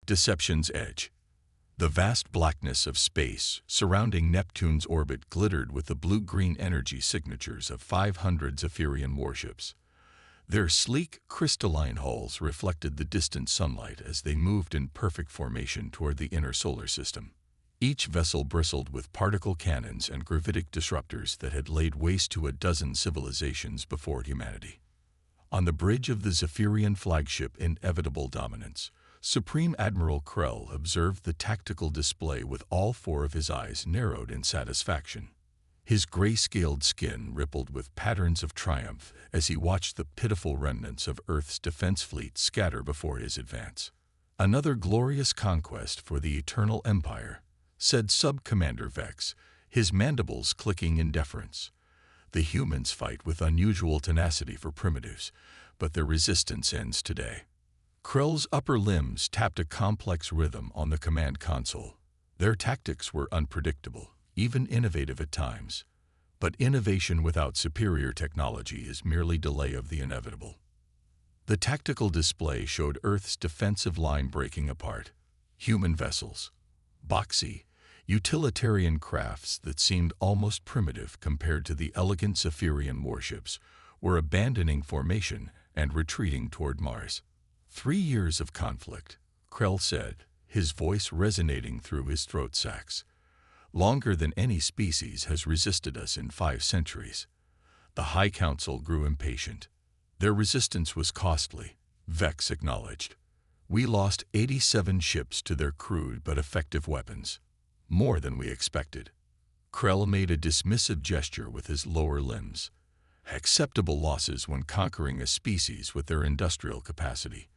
Deception's edge. The vast blackness of space surrounding Neptune's orbit glittered with the blue-green energy signatures of 500 Zephyrian warships. Their sleek, crystalline hulls reflected the distant sunlight as they moved in perfect formation toward the inner solar system. Each vessel bristled with particle cannons and gravitic disruptors that had laid waste to a dozen civilizations before humanity. On the bridge of the Zephyrian flagship Inevitable Dominance, Supreme Admiral Krell observed the tactical display with all four of his eyes narrowed in satisfaction. His gray-scaled skin rippled with patterns of triumph as he watched the pitiful remnants of Earth's defense fleet scatter before his advance. "Another glorious conquest for the Eternal Empire," said Sub-Commander Vex, his mandibles clicking in deference. "The humans fight with unusual tenacity for primitives, but their resistance ends today." Krell's upper limbs tapped a complex rhythm on the command console. Their tactics were unpredictable, even innovative at times. But innovation without superior technology is merely delay of the inevitable. The tactical display showed Earth's defensive line breaking apart. Human vessels, boxy, utilitarian crafts that seemed almost primitive compared to the elegant Zephyrian warships, were abandoning formation and retreating toward Mars. 3 years of conflict, Krell said, his voice resonating through his throat sacs. Longer than any species has resisted us in 5 centuries. The High Council grew impatient. Their resistance was costly, Vex acknowledged. "We lost 87 ships to their crude but effective weapons. More than we expected." Krell made a dismissive gesture with his lower limbs. "Acceptable losses when conquering a species with their industrial capacity.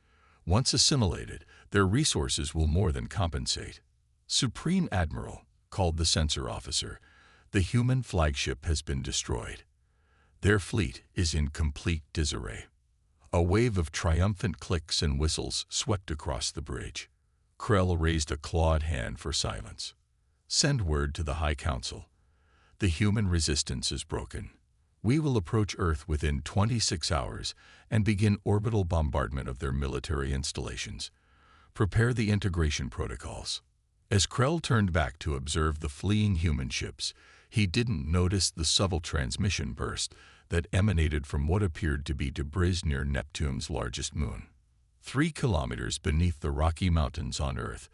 Once assimilated, their resources will more than compensate." "Supreme Admiral," called the censor officer, "the human flagship has been destroyed. Their fleet is in complete disarray." A wave of triumphant clicks and whistles swept across the bridge. Krell raised a clawed hand for silence. "Send word to the High Council. The human resistance is broken. We will approach Earth within 26 hours and begin orbital bombardment of their military installations. Prepare the integration protocols." As Krell turned back to observe the fleeing human ships, he didn't notice the subtle transmission burst that emanated from what appeared to be debris near Neptune's largest moon. 3 kilometers beneath the Rocky Mountains on Earth,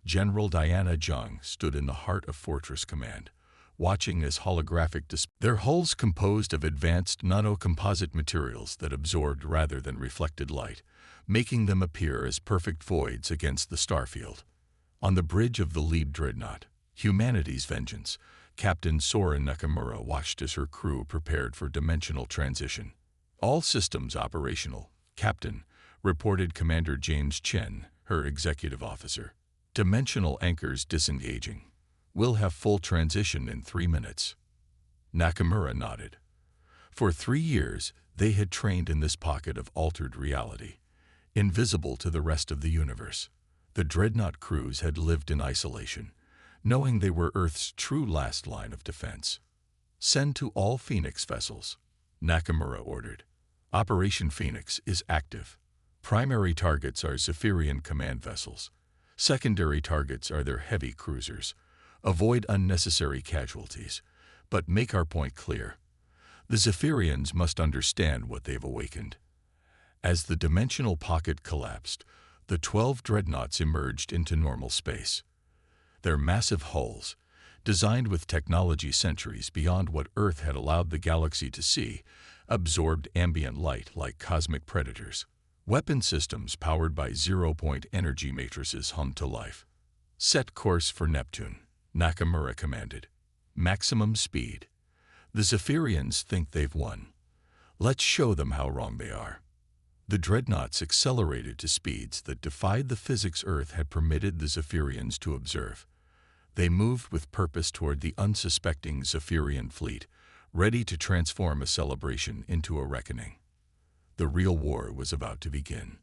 General Diana Jung stood in the heart of Fortress Command, watching as holographic their hulls composed of advanced nanocomposite materials that absorbed rather than reflected light, making them appear as perfect voids against the starfield. On the bridge of the lead dreadnought, Humanity's Vengeance, Captain Soren Nakamura watched as her crew prepared for dimensional transition. "All systems operational, Captain," reported Commander James Chen, her executive officer. "Dimensional anchors disengaging. We'll have full transition in 3 minutes." Nakamura nodded. For 3 years, they had trained in this pocket of altered reality, invisible to the rest of the universe. The Dreadnought crews had lived in isolation, knowing they were Earth's true last line of defense. "Send to all Phoenix vessels," Nakamura ordered. "Operation Phoenix is active. Primary targets are Zephyrian command vessels. Secondary targets are their heavy cruisers. Avoid unnecessary casualties, but make our point clear. The Zephyrians must understand what they've awakened." As the dimensional pocket collapsed, the 12 dreadnoughts emerged into normal space. Their massive hulls, designed with technology centuries beyond what Earth had allowed the galaxy to see, absorbed ambient light like cosmic predators. Weapon systems powered by zero-point energy matrices hummed to life. "Set course for Neptune," Nakamura commanded. "Maximum speed. The Zephyrians think they've won. Let's show them how wrong they are." The dreadnoughts accelerated to speeds that defied the physics Earth had permitted the Zephyrians to observe. They moved with purpose toward the unsuspecting Zephyrian fleet, ready to transform a celebration into a reckoning. The real war was about to begin.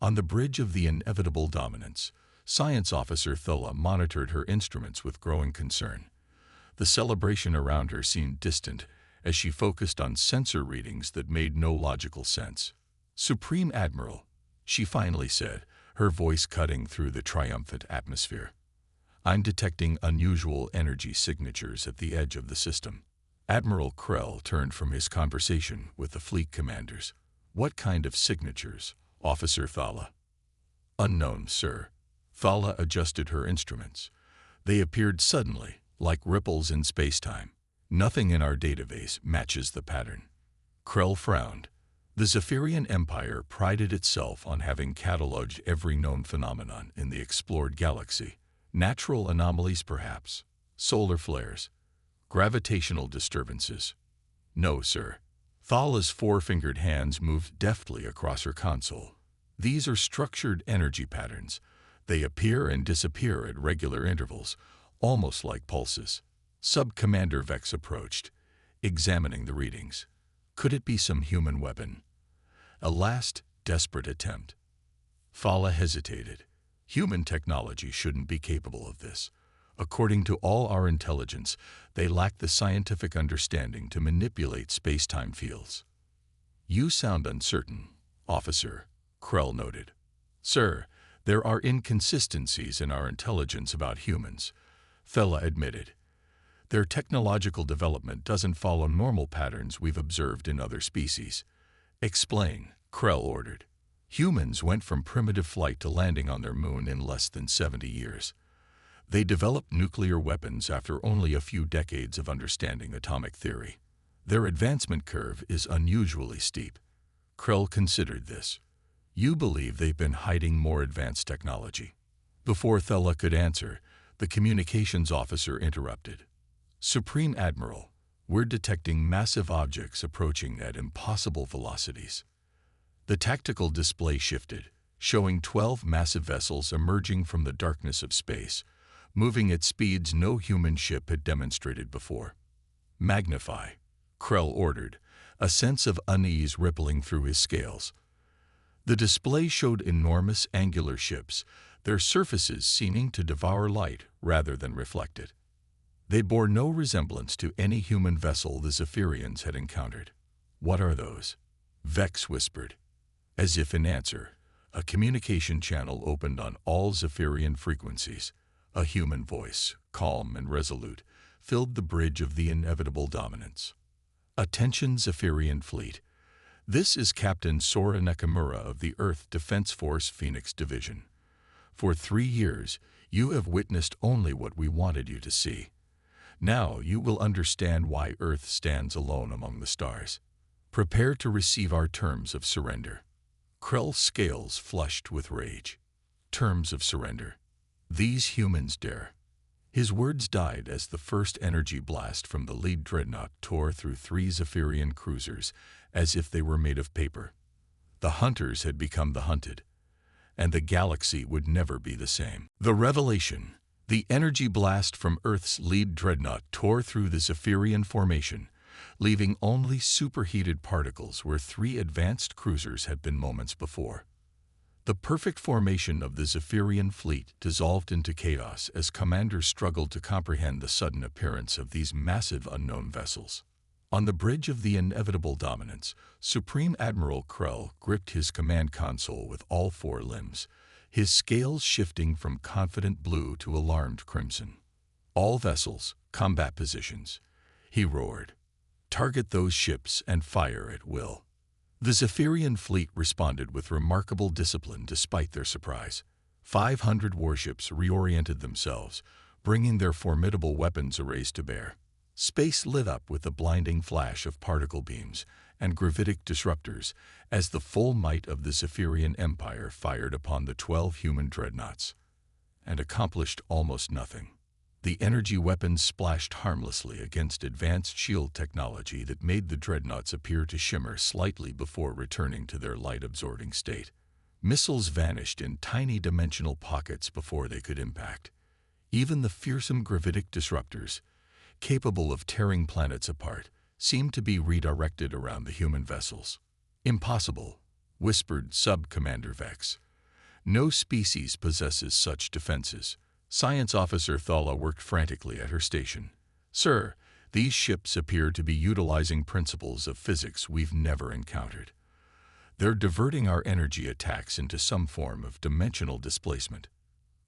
On the bridge of the Inevitable Dominance, Science Officer Thola monitored her instruments with growing concern. The celebration around her seemed distant as she focused on sensor readings that made no logical sense. "Supreme Admiral," she finally said, her voice cutting through the triumphant atmosphere. "I'm detecting unusual energy signatures at the edge of the system." Admiral Krell turned from his conversation with the fleet commanders. "What kind of signatures, Officer Thala?" "Unknown, sir." Thala adjusted her instruments. "They appeared suddenly, like ripples in space-time. Nothing in our database matches the pattern." Krell frowned. The Zephyrian Empire prided itself on having catalogued every known phenomenon in the explored galaxy. Natural anomalies, perhaps. Solar flares. Gravitational disturbances. "No, sir." Thala's four-fingered hands moved deftly across her console. "These are structured energy patterns. They appear and disappear at regular intervals, almost like pulses." Sub-Commander Vex approached, examining the readings. Could it be some human weapon? A last, desperate attempt. Thala hesitated. Human technology shouldn't be capable of this. According to all our intelligence, they lack the scientific understanding to manipulate space-time fields. "You sound uncertain, Officer," Krell noted. "Sir, there are inconsistencies in our intelligence about humans," Thala admitted. "Their technological development doesn't follow normal patterns we've observed in other species." "Explain," Krell ordered. "Humans went from primitive flight to landing on their moon in less than 70 years. They developed nuclear weapons after only a few decades of understanding atomic theory. Their advancement curve is unusually steep." Krell considered this. "You believe they've been hiding more advanced technology?" Before Thala could answer, the communications officer interrupted. "Supreme Admiral, we're detecting massive objects approaching at impossible velocities." The tactical display shifted, showing 12 massive vessels emerging from the darkness of space, moving at speeds no human ship had demonstrated before. "Magnify," Krell ordered, a sense of unease rippling through his scales. The display showed enormous angular ships, their surfaces seeming to devour light rather than reflect it. They bore no resemblance to any human vessel the Zephyrians had encountered. "What are those?" Vex whispered. As if in answer, a communication channel opened on all Zephyrian frequencies. A human voice, calm and resolute, filled the bridge of the inevitable dominance. "Attention, Zephyrian fleet. This is Captain Sora Nakamura of the Earth Defense Force Phoenix Division. For 3 years, you have witnessed only what we wanted you to see. Now you will understand why Earth stands alone among the stars. Prepare to receive our terms of surrender." Krell's scales flushed with rage. Terms of surrender. These humans dare. His words died as the first energy blast from the lead Dreadnought tore through 3 Zephyrian cruisers as if they were made of paper. The hunters had become the hunted, and the galaxy would never be the same. The revelation. The energy blast from Earth's lead Dreadnought tore through the Zephyrian formation, leaving only superheated particles where 3 advanced cruisers had been moments before. The perfect formation of the Zephyrian fleet dissolved into chaos as commanders struggled to comprehend the sudden appearance of these massive unknown vessels. On the bridge of the inevitable dominance, Supreme Admiral Krell gripped his command console with all 4 limbs, his scales shifting from confident blue to alarmed crimson. "All vessels, combat positions," he roared. "Target those ships and fire at will." The Zephyrian fleet responded with remarkable discipline despite their surprise. 500 warships reoriented themselves, bringing their formidable weapons arrays to bear. Space lit up with the blinding flash of particle beams and gravitic disruptors as the full might of the Zephyrian Empire fired upon the 12 human dreadnoughts, and accomplished almost nothing. The energy weapons splashed harmlessly against advanced shield technology that made the dreadnoughts appear to shimmer slightly before returning to their light-absorbing state. Missiles vanished in tiny dimensional pockets before they could impact. Even the fearsome gravitic disruptors, capable of tearing planets apart, seemed to be redirected around the human vessels. "Impossible," whispered Sub-Commander Vex. "No species possesses such defenses." Science Officer Thala worked frantically at her station. "Sir, these ships appear to be utilizing principles of physics we've never encountered. They're diverting our energy attacks into some form of dimensional displacement.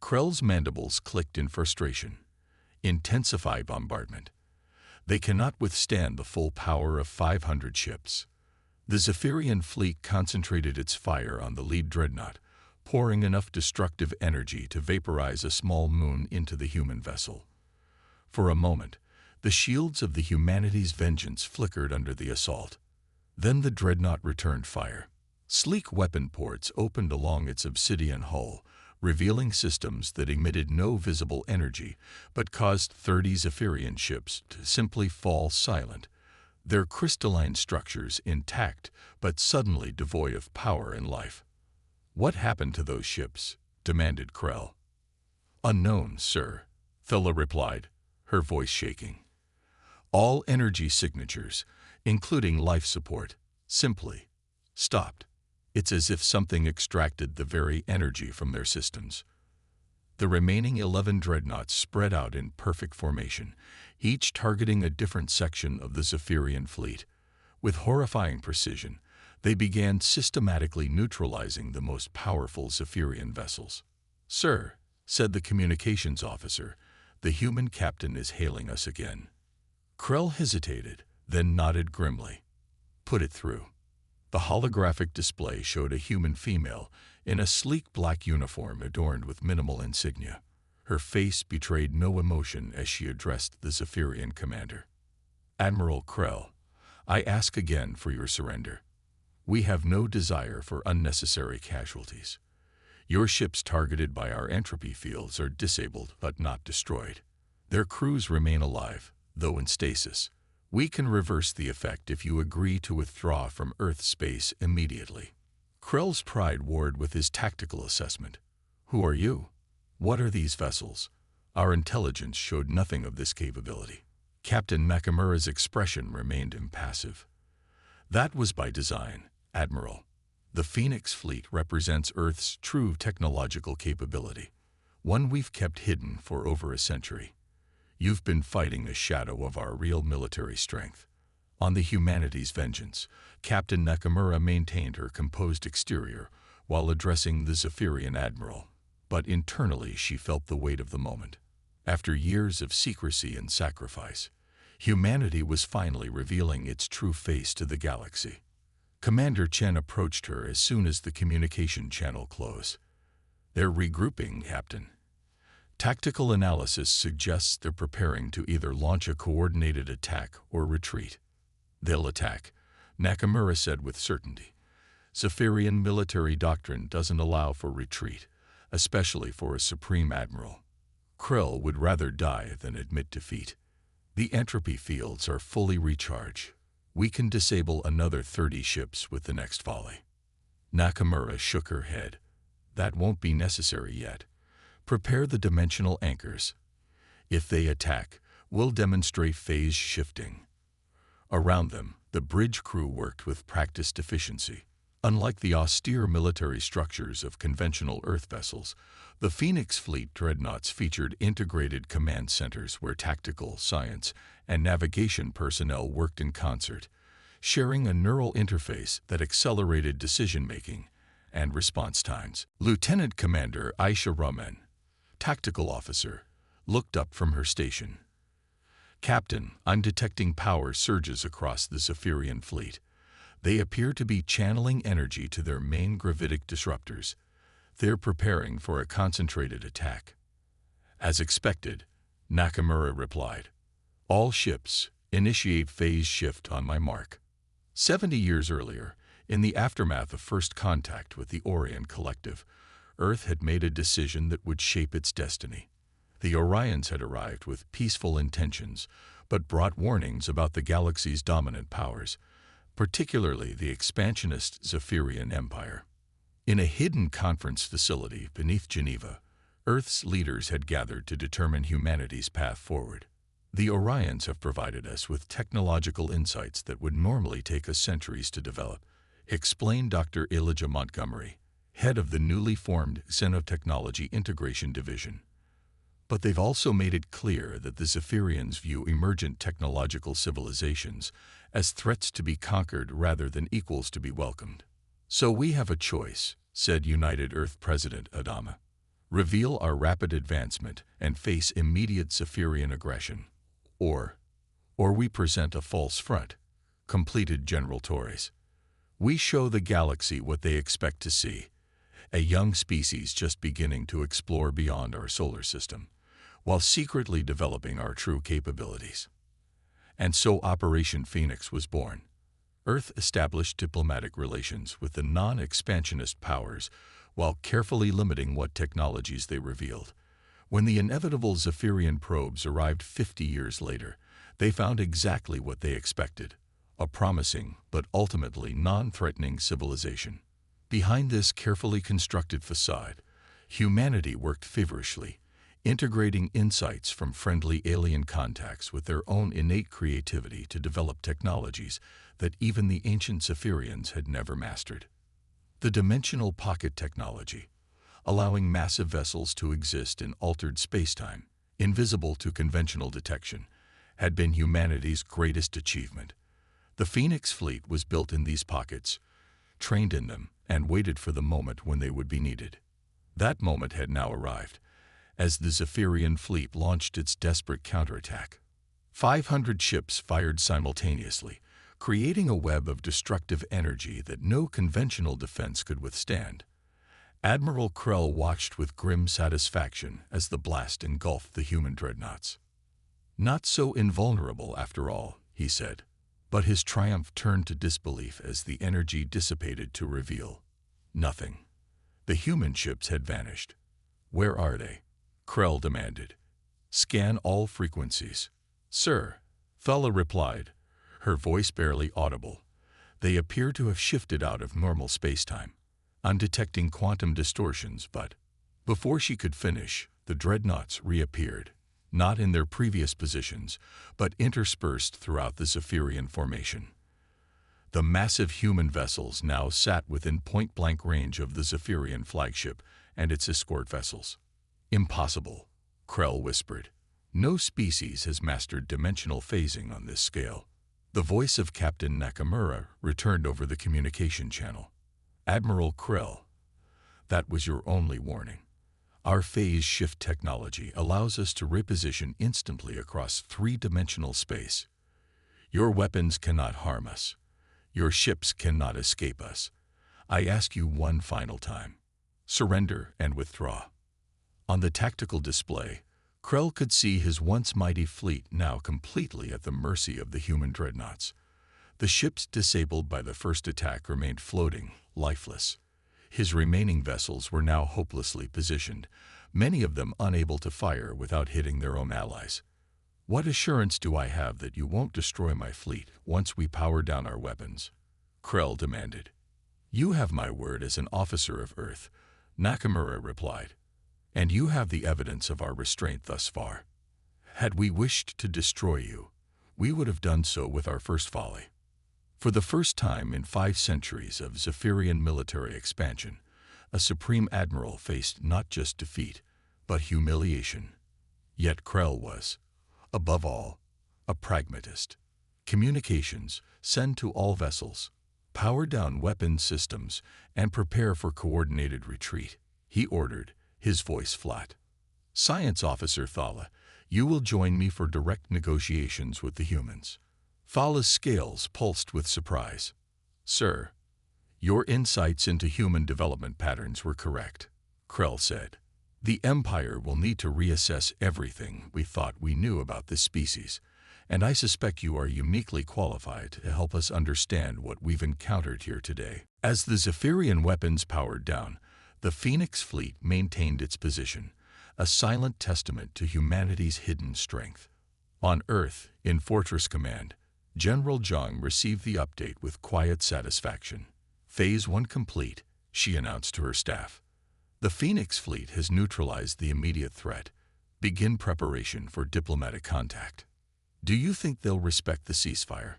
Krell's mandibles clicked in frustration. Intensify bombardment. They cannot withstand the full power of 500 ships. The Zephyrian fleet concentrated its fire on the lead dreadnought, pouring enough destructive energy to vaporize a small moon into the human vessel. For a moment, the shields of the humanity's vengeance flickered under the assault. Then the dreadnought returned fire. Sleek weapon ports opened along its obsidian hull, revealing systems that emitted no visible energy but caused 30 Zephyrian ships to simply fall silent, their crystalline structures intact but suddenly devoid of power and life. "What happened to those ships?" demanded Krell. "Unknown, sir," Thela replied, her voice shaking. "All energy signatures, including life support, simply stopped. It's as if something extracted the very energy from their systems." The remaining 11 dreadnoughts spread out in perfect formation, each targeting a different section of the Zephyrian fleet. With horrifying precision, they began systematically neutralizing the most powerful Zephyrian vessels. "Sir," said the communications officer, "the human captain is hailing us again." Krell hesitated, then nodded grimly. "Put it through." The holographic display showed a human female in a sleek black uniform adorned with minimal insignia. Her face betrayed no emotion as she addressed the Zephyrian commander. "Admiral Krell, I ask again for your surrender. We have no desire for unnecessary casualties. Your ships targeted by our entropy fields are disabled but not destroyed. Their crews remain alive, though in stasis. We can reverse the effect if you agree to withdraw from Earth space immediately." Krell's pride warred with his tactical assessment. "Who are you? What are these vessels?" Our intelligence showed nothing of this capability. Captain Nakamura's expression remained impassive. "That was by design, Admiral. The Phoenix fleet represents Earth's true technological capability, one we've kept hidden for over a century. You've been fighting a shadow of our real military strength." On the humanity's vengeance, Captain Nakamura maintained her composed exterior while addressing the Zephyrian admiral. But internally she felt the weight of the moment. After years of secrecy and sacrifice, humanity was finally revealing its true face to the galaxy. Commander Chen approached her as soon as the communication channel closed. "They're regrouping, Captain. Tactical analysis suggests they're preparing to either launch a coordinated attack or retreat." "They'll attack," Nakamura said with certainty. "Zephyrian military doctrine doesn't allow for retreat, especially for a Supreme Admiral. Krell would rather die than admit defeat. The entropy fields are fully recharged. We can disable another 30 ships with the next volley." Nakamura shook her head. "That won't be necessary yet. Prepare the dimensional anchors. If they attack, we'll demonstrate phase shifting." Around them, the bridge crew worked with practiced efficiency. Unlike the austere military structures of conventional Earth vessels, the Phoenix fleet dreadnoughts featured integrated command centers where tactical, science, and navigation personnel worked in concert, sharing a neural interface that accelerated decision-making and response times. Lieutenant Commander Aisha Rahman, tactical officer, looked up from her station. "Captain, I'm detecting power surges across the Zephyrian fleet. They appear to be channeling energy to their main gravitic disruptors. They're preparing for a concentrated attack." "As expected," Nakamura replied. "All ships, initiate phase shift on my mark." 70 years earlier, in the aftermath of first contact with the Orion Collective, Earth had made a decision that would shape its destiny. The Orions had arrived with peaceful intentions, but brought warnings about the galaxy's dominant powers, particularly the expansionist Zephyrian Empire. In a hidden conference facility beneath Geneva, Earth's leaders had gathered to determine humanity's path forward. "The Orions have provided us with technological insights that would normally take us centuries to develop," explained Dr. Elijah Montgomery, head of the newly formed Xenotechnology Integration Division. "But they've also made it clear that the Zephyrians view emergent technological civilizations as threats to be conquered rather than equals to be welcomed." So we have a choice, said United Earth President Adama. Reveal our rapid advancement and face immediate Zephyrian aggression. Or we present a false front, completed General Torres. We show the galaxy what they expect to see, a young species just beginning to explore beyond our solar system, while secretly developing our true capabilities. And so Operation Phoenix was born. Earth established diplomatic relations with the non-expansionist powers while carefully limiting what technologies they revealed. When the inevitable Zephyrian probes arrived 50 years later, they found exactly what they expected, a promising but ultimately non-threatening civilization. Behind this carefully constructed facade, humanity worked feverishly, integrating insights from friendly alien contacts with their own innate creativity to develop technologies that even the ancient Zephyrians had never mastered. The dimensional pocket technology, allowing massive vessels to exist in altered spacetime, invisible to conventional detection, had been humanity's greatest achievement. The Phoenix fleet was built in these pockets, trained in them, and waited for the moment when they would be needed. That moment had now arrived, as the Zephyrian fleet launched its desperate counterattack. 500 ships fired simultaneously, creating a web of destructive energy that no conventional defense could withstand. Admiral Krell watched with grim satisfaction as the blast engulfed the human dreadnoughts. Not so invulnerable after all, he said. But his triumph turned to disbelief as the energy dissipated to reveal nothing. The human ships had vanished. Where are they? Krell demanded. Scan all frequencies. Sir, Thala replied, her voice barely audible. They appear to have shifted out of normal spacetime. I'm detecting quantum distortions, but before she could finish, the dreadnoughts reappeared, not in their previous positions, but interspersed throughout the Zephyrian formation. The massive human vessels now sat within point-blank range of the Zephyrian flagship and its escort vessels. Impossible, Krell whispered. No species has mastered dimensional phasing on this scale. The voice of Captain Nakamura returned over the communication channel. Admiral Krell, that was your only warning. Our phase shift technology allows us to reposition instantly across three-dimensional space. Your weapons cannot harm us. Your ships cannot escape us. I ask you one final time. Surrender and withdraw. On the tactical display, Krell could see his once mighty fleet now completely at the mercy of the human dreadnoughts. The ships disabled by the first attack remained floating, lifeless. His remaining vessels were now hopelessly positioned, many of them unable to fire without hitting their own allies. What assurance do I have that you won't destroy my fleet once we power down our weapons? Krell demanded. You have my word as an officer of Earth, Nakamura replied. And you have the evidence of our restraint thus far. Had we wished to destroy you, we would have done so with our first volley. For the first time in 5 centuries of Zephyrian military expansion, a Supreme Admiral faced not just defeat, but humiliation. Yet Krell was, above all, a pragmatist. Communications, send to all vessels. Power down weapon systems and prepare for coordinated retreat, he ordered, his voice flat. Science Officer Thala, you will join me for direct negotiations with the humans. Thala's scales pulsed with surprise. Sir, your insights into human development patterns were correct, Krell said. The Empire will need to reassess everything we thought we knew about this species, and I suspect you are uniquely qualified to help us understand what we've encountered here today. As the Zephyrian weapons powered down, the Phoenix fleet maintained its position, a silent testament to humanity's hidden strength. On Earth, in Fortress Command, General Zhang received the update with quiet satisfaction. Phase 1 complete, she announced to her staff. The Phoenix fleet has neutralized the immediate threat. Begin preparation for diplomatic contact. Do you think they'll respect the ceasefire?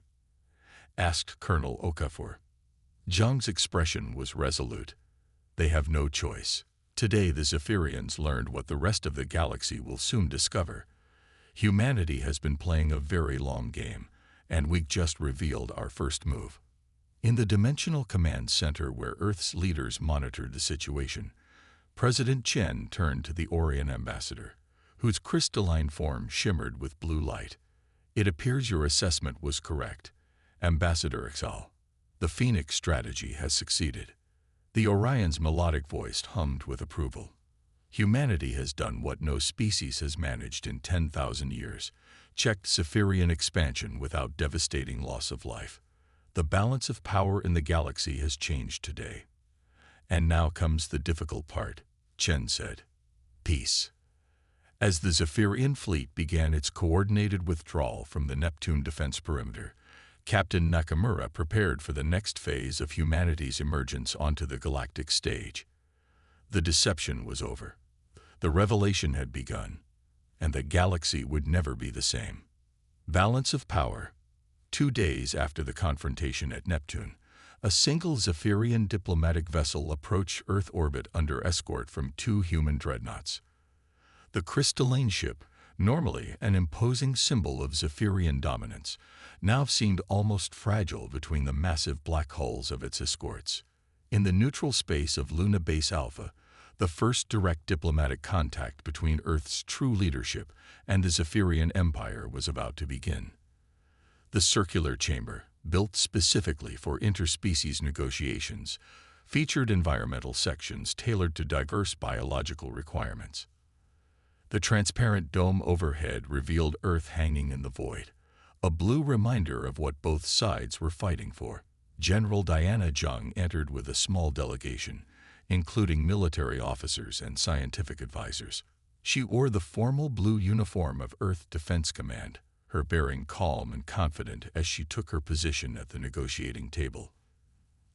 Asked Colonel Okafor. Zhang's expression was resolute. They have no choice. Today the Zephyrians learned what the rest of the galaxy will soon discover. Humanity has been playing a very long game, and we just revealed our first move. In the Dimensional Command Center where Earth's leaders monitored the situation, President Chen turned to the Orion ambassador, whose crystalline form shimmered with blue light. "It appears your assessment was correct, Ambassador Exal. The Phoenix strategy has succeeded." The Orion's melodic voice hummed with approval. "Humanity has done what no species has managed in 10,000 years, checked Cypherian expansion without devastating loss of life. The balance of power in the galaxy has changed today. And now comes the difficult part," Chen said. "Peace." As the Zephyrian fleet began its coordinated withdrawal from the Neptune defense perimeter, Captain Nakamura prepared for the next phase of humanity's emergence onto the galactic stage. The deception was over. The revelation had begun, and the galaxy would never be the same. Balance of power. 2 days after the confrontation at Neptune, a single Zephyrian diplomatic vessel approached Earth orbit under escort from 2 human dreadnoughts. The crystalline ship, normally an imposing symbol of Zephyrian dominance, now seemed almost fragile between the massive black hulls of its escorts. In the neutral space of Luna Base Alpha, the first direct diplomatic contact between Earth's true leadership and the Zephyrian Empire was about to begin. The circular chamber, built specifically for interspecies negotiations, featured environmental sections tailored to diverse biological requirements. The transparent dome overhead revealed Earth hanging in the void, a blue reminder of what both sides were fighting for. General Diana Zhang entered with a small delegation, including military officers and scientific advisors. She wore the formal blue uniform of Earth Defense Command, her bearing calm and confident as she took her position at the negotiating table.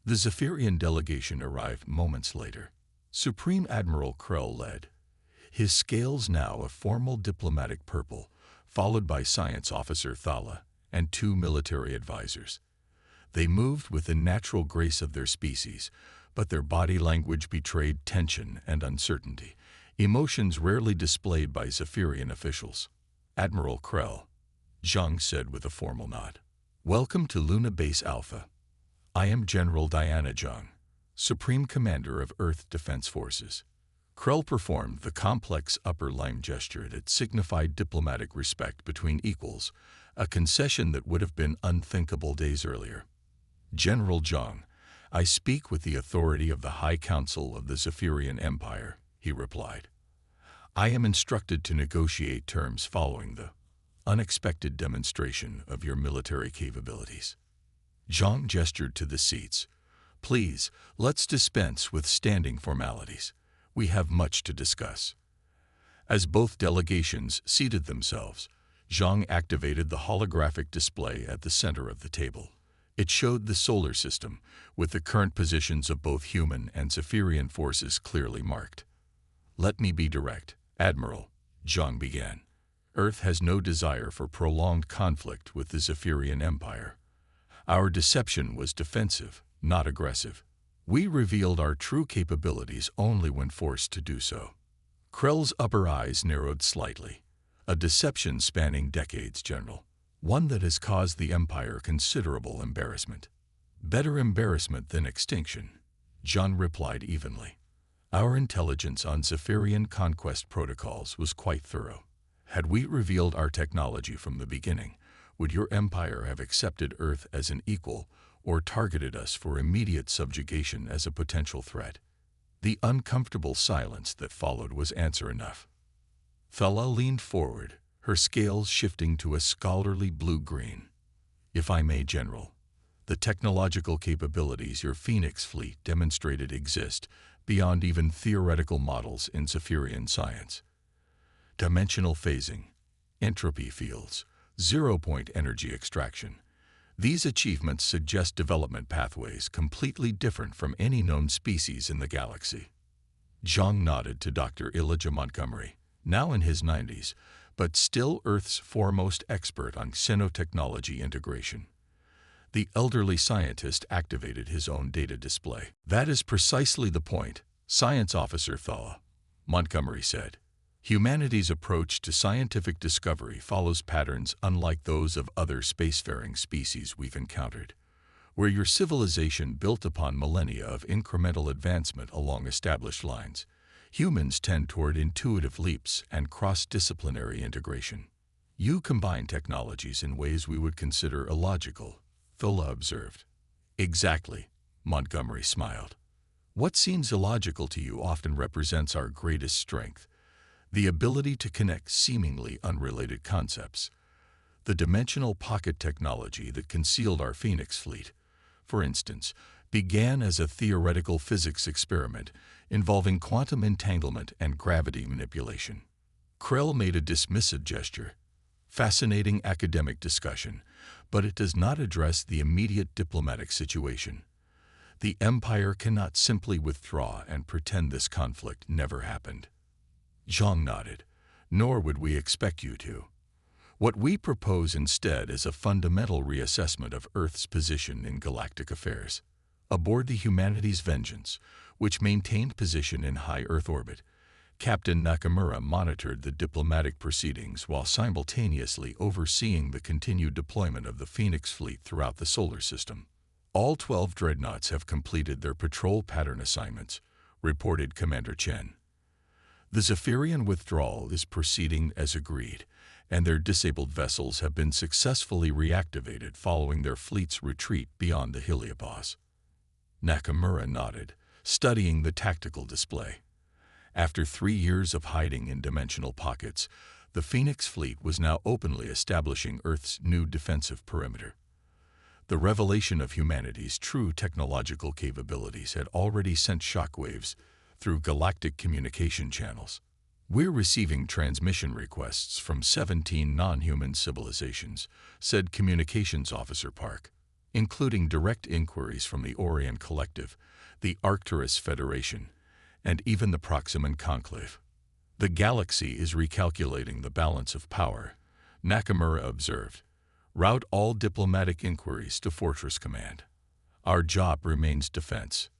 The Zephyrian delegation arrived moments later. Supreme Admiral Krell led, his scales now a formal diplomatic purple, followed by Science Officer Thala and 2 military advisors. They moved with the natural grace of their species, but their body language betrayed tension and uncertainty, emotions rarely displayed by Zephyrian officials. "Admiral Krell," Zhang said with a formal nod. "Welcome to Luna Base Alpha. I am General Diana Zhang, Supreme Commander of Earth Defense Forces." Krell performed the complex upper limb gesture that signified diplomatic respect between equals, a concession that would have been unthinkable days earlier. "General Zhang, I speak with the authority of the High Council of the Zephyrian Empire," he replied. "I am instructed to negotiate terms following the unexpected demonstration of your military capabilities." Zhang gestured to the seats. "Please, let's dispense with standing formalities. We have much to discuss." As both delegations seated themselves, Zhang activated the holographic display at the center of the table. It showed the solar system, with the current positions of both human and Zephyrian forces clearly marked. "Let me be direct, Admiral," Zhang began. "Earth has no desire for prolonged conflict with the Zephyrian Empire. Our deception was defensive, not aggressive. We revealed our true capabilities only when forced to do so." Krell's upper eyes narrowed slightly. "A deception spanning decades, General. One that has caused the Empire considerable embarrassment." "Better embarrassment than extinction," Zhang replied evenly. "Our intelligence on Zephyrian conquest protocols was quite thorough. Had we revealed our technology from the beginning, would your Empire have accepted Earth as an equal or targeted us for immediate subjugation as a potential threat?" The uncomfortable silence that followed was answer enough. Thala leaned forward, her scales shifting to a scholarly blue-green. "If I may, General, the technological capabilities your Phoenix fleet demonstrated exist beyond even theoretical models in Zephyrian science. Dimensional phasing, entropy fields, zero-point energy extraction. These achievements suggest development pathways completely different from any known species in the galaxy." Zhang nodded to Dr. Elijah Montgomery, now in his 90s, but still Earth's foremost expert on xenotechnology integration. The elderly scientist activated his own data display. "That is precisely the point, Science Officer Thala," Montgomery said. "Humanity's approach to scientific discovery follows patterns unlike those of other spacefaring species we've encountered. where your civilization built upon millennia of incremental advancement along established lines, humans tend toward intuitive leaps and cross-disciplinary integration. You combine technologies in ways we would consider illogical, Thola observed. Exactly, Montgomery smiled. What seems illogical to you often represents our greatest strength, the ability to connect seemingly unrelated concepts. The dimensional pocket technology that concealed our Phoenix fleet, for instance, began as a theoretical physics experiment involving quantum entanglement and gravity manipulation. Krell made a dismissive gesture. Fascinating academic discussion, but it does not address the immediate diplomatic situation. The Empire cannot simply withdraw and pretend this conflict never happened. Zhang nodded. Nor would we expect you to. What we propose instead is a fundamental reassessment of Earth's position in galactic affairs. Aboard the Humanity's Vengeance, which maintained position in high Earth orbit, Captain Nakamura monitored the diplomatic proceedings while simultaneously overseeing the continued deployment of the Phoenix fleet throughout the solar system. All 12 dreadnoughts have completed their patrol pattern assignments, reported Commander Chen. The Zephyrian withdrawal is proceeding as agreed, and their disabled vessels have been successfully reactivated following their fleet's retreat beyond the heliopause. Nakamura nodded, studying the tactical display. After 3 years of hiding in dimensional pockets, the Phoenix fleet was now openly establishing Earth's new defensive perimeter. The revelation of humanity's true technological capabilities had already sent shockwaves through galactic communication channels. We're receiving transmission requests from 17 non-human civilizations, said Communications Officer Park, including direct inquiries from the Orient Collective, the Arcturus Federation, and even the Proximan Conclave. The galaxy is recalculating the balance of power, Nakamura observed. Route all diplomatic inquiries to Fortress Command. Our job remains defense.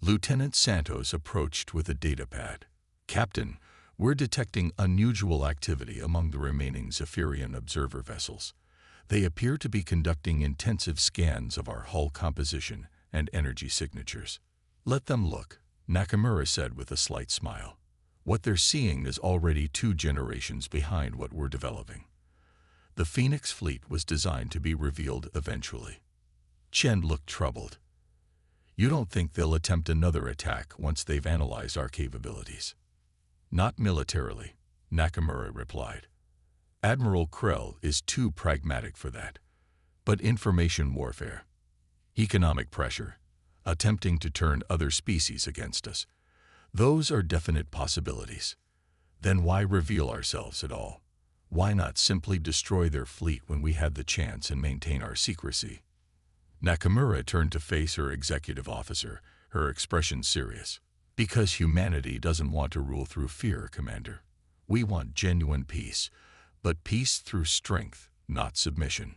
Lieutenant Santos approached with a datapad. Captain, we're detecting unusual activity among the remaining Zephyrian observer vessels. They appear to be conducting intensive scans of our hull composition and energy signatures. Let them look, Nakamura said with a slight smile. What they're seeing is already 2 generations behind what we're developing. The Phoenix fleet was designed to be revealed eventually. Chen looked troubled. You don't think they'll attempt another attack once they've analyzed our capabilities? Not militarily, Nakamura replied. Admiral Krell is too pragmatic for that. But information warfare, economic pressure, attempting to turn other species against us, those are definite possibilities. Then why reveal ourselves at all? Why not simply destroy their fleet when we had the chance and maintain our secrecy? Nakamura turned to face her executive officer, her expression serious. Because humanity doesn't want to rule through fear, Commander. We want genuine peace, but peace through strength, not submission.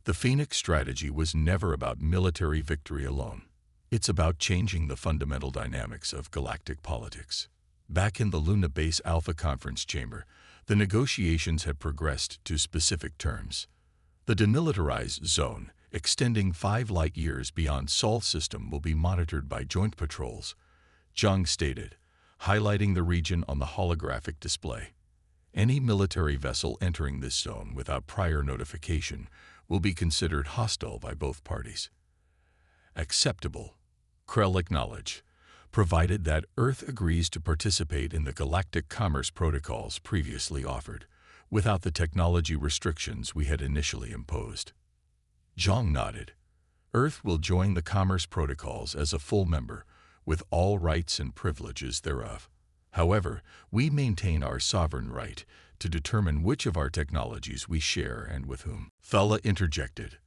The Phoenix strategy was never about military victory alone. It's about changing the fundamental dynamics of galactic politics. Back in the Luna Base Alpha Conference Chamber, the negotiations had progressed to specific terms. The demilitarized zone, extending 5 light-years beyond Sol system, will be monitored by joint patrols, Zhang stated, highlighting the region on the holographic display. Any military vessel entering this zone without prior notification will be considered hostile by both parties. Acceptable, Krell acknowledged, provided that Earth agrees to participate in the galactic commerce protocols previously offered, without the technology restrictions we had initially imposed. Zhang nodded. Earth will join the commerce protocols as a full member, with all rights and privileges thereof. However, we maintain our sovereign right to determine which of our technologies we share and with whom. Thula interjected,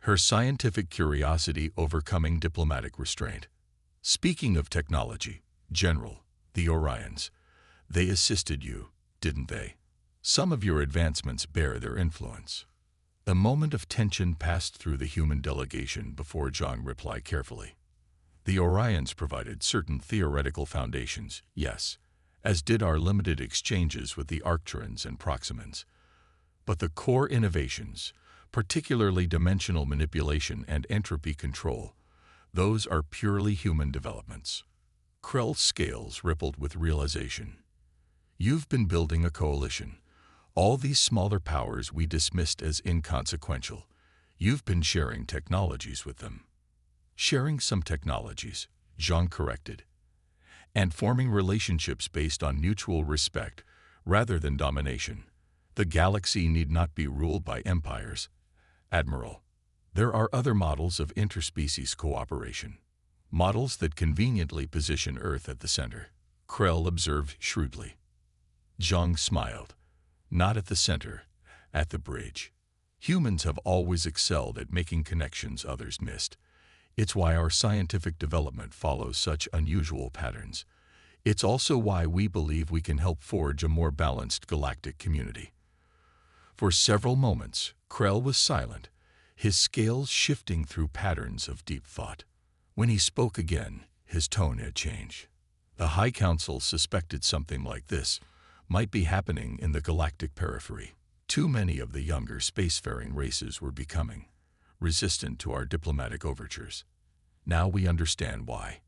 her scientific curiosity overcoming diplomatic restraint. Speaking of technology, General, the Orions, they assisted you, didn't they? Some of your advancements bear their influence. A moment of tension passed through the human delegation before Zhang replied carefully. The Orions provided certain theoretical foundations, yes, as did our limited exchanges with the Arcturans and Proximans. But the core innovations, particularly dimensional manipulation and entropy control. Those are purely human developments. Krell's scales rippled with realization. You've been building a coalition. All these smaller powers we dismissed as inconsequential. You've been sharing technologies with them. Sharing some technologies, Zhang corrected. And forming relationships based on mutual respect rather than domination. The galaxy need not be ruled by empires. Admiral, there are other models of interspecies cooperation. Models that conveniently position Earth at the center. Krell observed shrewdly. Zhang smiled. Not at the center, at the bridge. Humans have always excelled at making connections others missed. It's why our scientific development follows such unusual patterns. It's also why we believe we can help forge a more balanced galactic community. For several moments, Krell was silent, his scales shifting through patterns of deep thought. When he spoke again, his tone had changed. The High Council suspected something like this might be happening in the galactic periphery. Too many of the younger spacefaring races were becoming resistant to our diplomatic overtures. Now we understand why.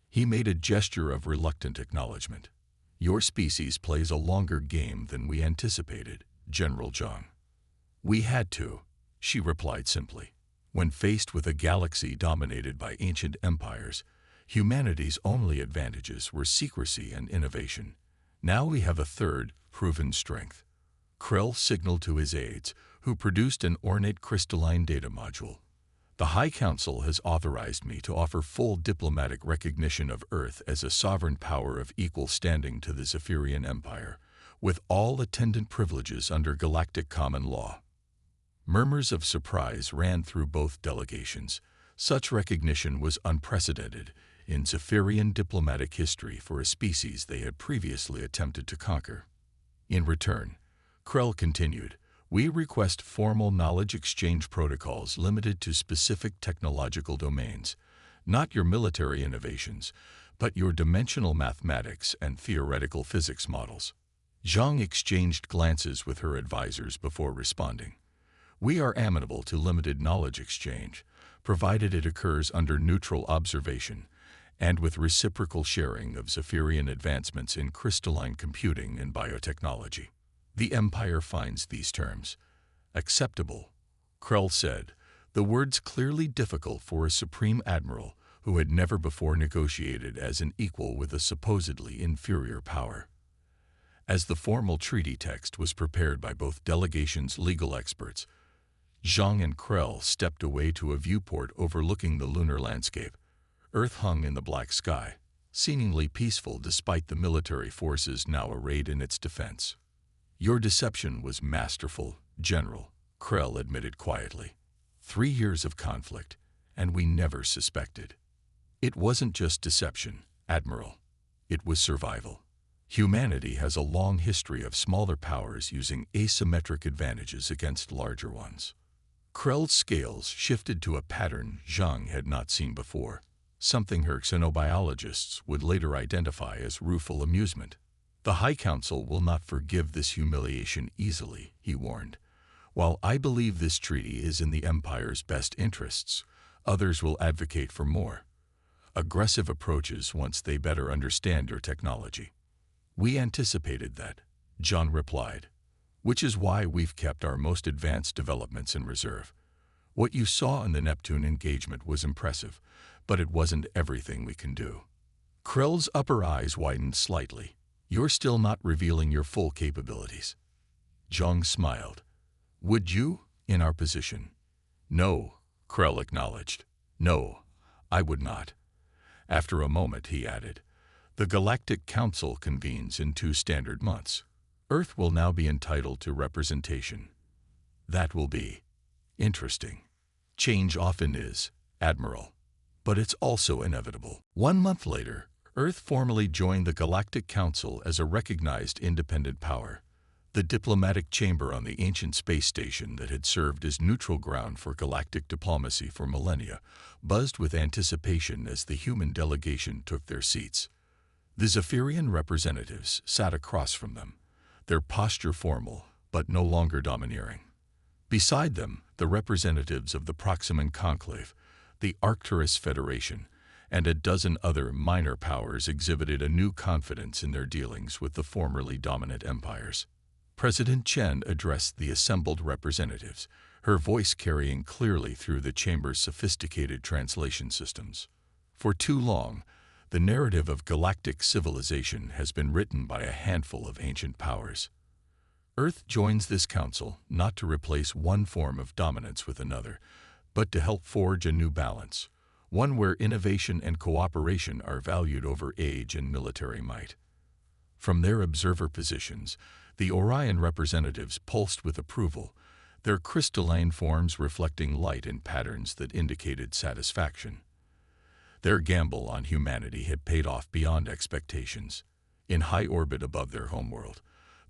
He made a gesture of reluctant acknowledgement. Your species plays a longer game than we anticipated, General Zhang. We had to, she replied simply. When faced with a galaxy dominated by ancient empires, humanity's only advantages were secrecy and innovation. Now we have a third, proven strength. Krell signaled to his aides, who produced an ornate crystalline data module. The High Council has authorized me to offer full diplomatic recognition of Earth as a sovereign power of equal standing to the Zephyrian Empire, with all attendant privileges under galactic common law. Murmurs of surprise ran through both delegations. Such recognition was unprecedented in Zephyrian diplomatic history for a species they had previously attempted to conquer. In return, Krell continued, we request formal knowledge exchange protocols limited to specific technological domains, not your military innovations, but your dimensional mathematics and theoretical physics models. Zhang exchanged glances with her advisors before responding. We are amenable to limited knowledge exchange, provided it occurs under neutral observation and with reciprocal sharing of Zephyrian advancements in crystalline computing and biotechnology. The Empire finds these terms acceptable, Krell said, the words clearly difficult for a Supreme Admiral who had never before negotiated as an equal with a supposedly inferior power. As the formal treaty text was prepared by both delegations' legal experts, Zhang and Krell stepped away to a viewport overlooking the lunar landscape. Earth hung in the black sky, seemingly peaceful despite the military forces now arrayed in its defense. Your deception was masterful, General, Krell admitted quietly. 3 years of conflict, and we never suspected. It wasn't just deception, Admiral. It was survival. Humanity has a long history of smaller powers using asymmetric advantages against larger ones. Krell's scales shifted to a pattern Zhang had not seen before, something her xenobiologists would later identify as rueful amusement. The High Council will not forgive this humiliation easily, he warned. While I believe this treaty is in the Empire's best interests, others will advocate for more aggressive approaches once they better understand your technology. We anticipated that, John replied, which is why we've kept our most advanced developments in reserve. What you saw in the Neptune engagement was impressive, but it wasn't everything we can do. Krell's upper eyes widened slightly. You're still not revealing your full capabilities. Zhang smiled. Would you, in our position? No, Krell acknowledged. No, I would not. After a moment, he added, the Galactic Council convenes in 2 standard months. Earth will now be entitled to representation. That will be interesting. Change often is, Admiral, but it's also inevitable. 1 month later, Earth formally joined the Galactic Council as a recognized independent power. The diplomatic chamber on the ancient space station that had served as neutral ground for galactic diplomacy for millennia buzzed with anticipation as the human delegation took their seats. The Zephyrian representatives sat across from them, their posture formal but no longer domineering. Beside them, the representatives of the Proximan Conclave, the Arcturus Federation, and a dozen other minor powers exhibited a new confidence in their dealings with the formerly dominant empires. President Chen addressed the assembled representatives, her voice carrying clearly through the chamber's sophisticated translation systems. For too long, the narrative of galactic civilization has been written by a handful of ancient powers. Earth joins this council not to replace one form of dominance with another, but to help forge a new balance, one where innovation and cooperation are valued over age and military might. From their observer positions, the Orion representatives pulsed with approval, their crystalline forms reflecting light in patterns that indicated satisfaction. Their gamble on humanity had paid off beyond expectations. In high orbit above their homeworld,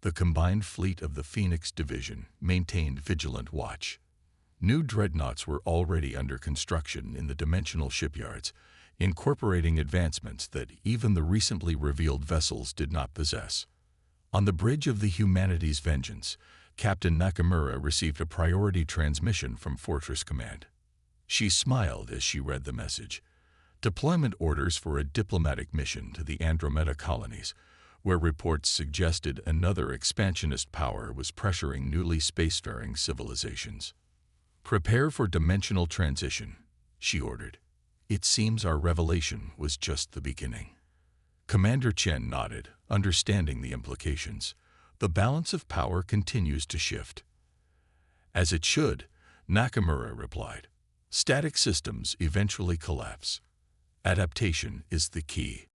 the combined fleet of the Phoenix Division maintained vigilant watch. New dreadnoughts were already under construction in the dimensional shipyards, incorporating advancements that even the recently revealed vessels did not possess. On the bridge of the Humanity's Vengeance, Captain Nakamura received a priority transmission from Fortress Command. She smiled as she read the message. Deployment orders for a diplomatic mission to the Andromeda colonies, where reports suggested another expansionist power was pressuring newly spacefaring civilizations. "Prepare for dimensional transition," she ordered. "It seems our revelation was just the beginning." Commander Chen nodded, understanding the implications. The balance of power continues to shift. "As it should," Nakamura replied. "Static systems eventually collapse. Adaptation is the key."